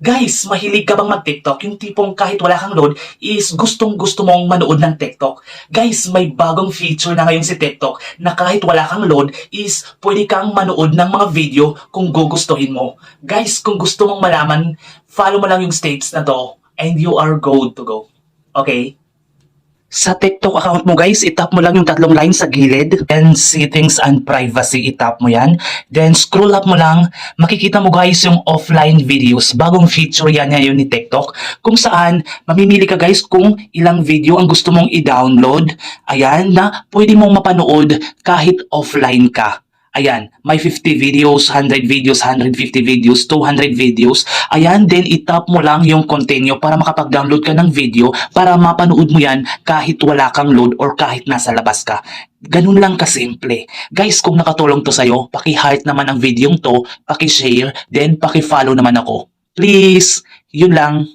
Guys, mahilig ka bang mag-TikTok? Yung tipong kahit wala kang load is gustong-gusto mong manood ng TikTok. Guys, may bagong feature na ngayon si TikTok na kahit wala kang load is pwede kang manood ng mga video kung gugustuhin mo. Guys, kung gusto mong malaman, follow mo lang yung states na to and you are good to go. Okay? Sa TikTok account mo guys, itap mo lang yung tatlong lines sa gilid. Then settings and privacy, itap mo yan. Then scroll up mo lang, makikita mo guys yung offline videos. Bagong feature yan ngayon ni TikTok. Kung saan, mamimili ka guys kung ilang video ang gusto mong i-download. Ayan, na pwede mong mapanood kahit offline ka. Ayan, may 50 videos, 100 videos, 150 videos, 200 videos. Ayan, then itap mo lang yung continue para makapag-download ka ng video para mapanood mo yan kahit wala kang load or kahit nasa labas ka. Ganun lang kasimple. Guys, kung nakatulong to sa'yo, paki-heart naman ang video to, paki-share, then paki-follow naman ako. Please, yun lang.